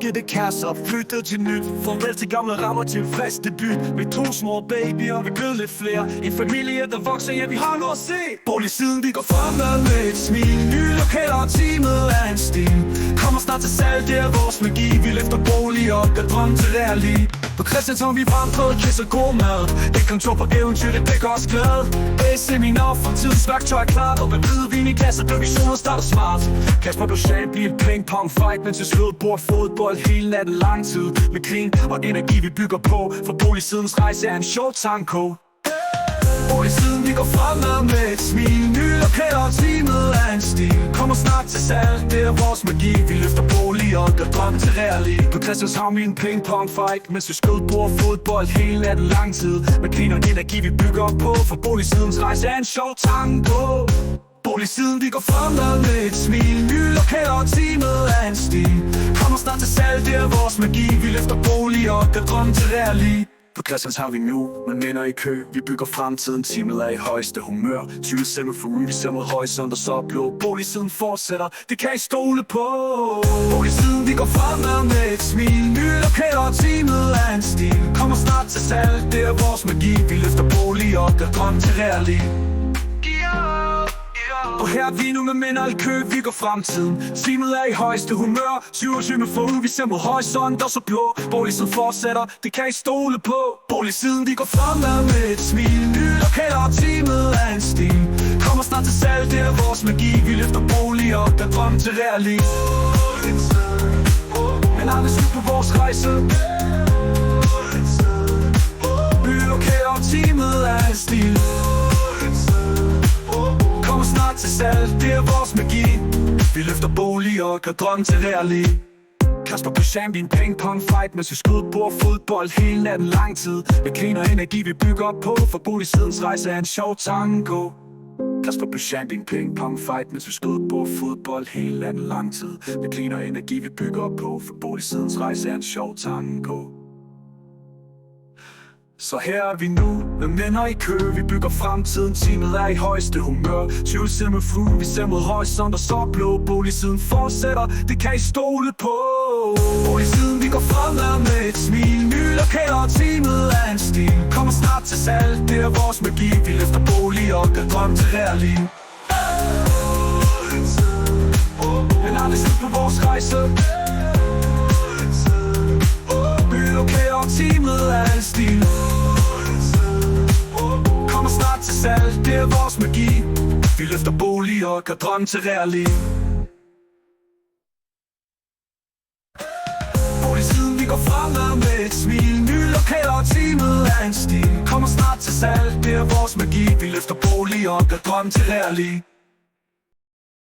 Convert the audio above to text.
lukkede kasser, flyttede til nyt. Farvel til gamle rammer, til en frisk debut. Med 2 små babyer, vi blev lidt flere. En familie, der vokser, ja, vi har noget at se. Boligsiden, vi går fremad med et smil. Nye lokaler og teamet er en stil. Kommer snart til salg, det er vores magi. Vi løfter boliger og gør drømme til reali. På Christianshavn, vi vandrer, kisser god mad. Et kontor på eventyr, det bliver os glad. Seminar for tidens værktøj er klart. Og med hvidvin i kasser, blev visioner starter smart. Kasper blev champion, ping-pong fight. Men til slut bord fodbold hele natten lang tid. Med grin og energi vi bygger på. For boligsidens rejse er en sjov tanko. Boligsiden vi går fremad med et smil. Nye lokaler og teamet er en stil. Kommer snart til salg, det er vores magi. Vi løfter boliger og gør drømme til reali. På Christianshavn vi en ping-pong fight. Mens vi skød bord fodbold hele natten lang tid. Med grin og energi vi bygger på. For boligsidens rejse er en sjov tango. Boligsiden vi går fremad med et smil. Nye lokaler og teamet er en stil. Kommer snart til salg, det er vores magi. Vi løfter boliger og gør drømme til reali. På Christianshavn vi nu, med minder i kø. Vi bygger fremtiden, teamet er i højeste humør. 20 stemmer for vi ser mod horisont og så blå. Boligsiden fortsætter, det kan I stole på. Boligsiden vi går fremad med et smil. Nye lokaler og teamet er en stil. Kommer snart til salg, det er vores magi. Vi løfter boliger og gør drømme til reali. Og her er vi nu med minder i kø, vi går fremtiden. Teamet er i højeste humør. 27 med forud, vi ser mod horisont og så blå. Boligsiden fortsætter, det kan I stole på. Boligsiden vi går fremad med et smil. Nye lokaler og teamet er en stil. Kommer snart til salg, det er vores magi. Vi løfter boliger og gør drømme til reali. Men aldrig slut på vores rejse. Nye lokaler og teamet er en stil. Snart til salg, det er vores magi. Vi løfter boliger og gør drømme til reali. Kasper på champion, ping-pong fight. Mens vi skød bord fodbold hele natten lang tid. Med grin og energi vi bygger op på. For boligsidens rejse er en sjov tango. Kasper på champion, ping-pong fight. Mens vi skød bord fodbold hele natten lang tid. Med grin og energi vi bygger op på. For boligsidens rejse er en sjov tango. Så her er vi nu, med minder i kø. Vi bygger fremtiden, teamet er i højeste humør. 20 stemmer med flue, vi ser mod horisont og så blå. Boligsiden fortsætter, det kan I stole på. Boligsiden vi går fremad med et smil. Nye lokaler og teamet er en stil. Kommer snart til salg, det er vores magi. Vi løfter boliger og gør drømme til reali. Men aldrig slut på vores rejse. Nye lokaler og teamet er en stil. Kommer snart til salg, det er vores magi. Vi løfter boliger og gør drømme til reali. Boligsiden vi går fremad med et smil. Nye lokaler og teamet er en stil. Kommer snart til salg, det er vores magi. Vi løfter boliger og gør drømme til reali.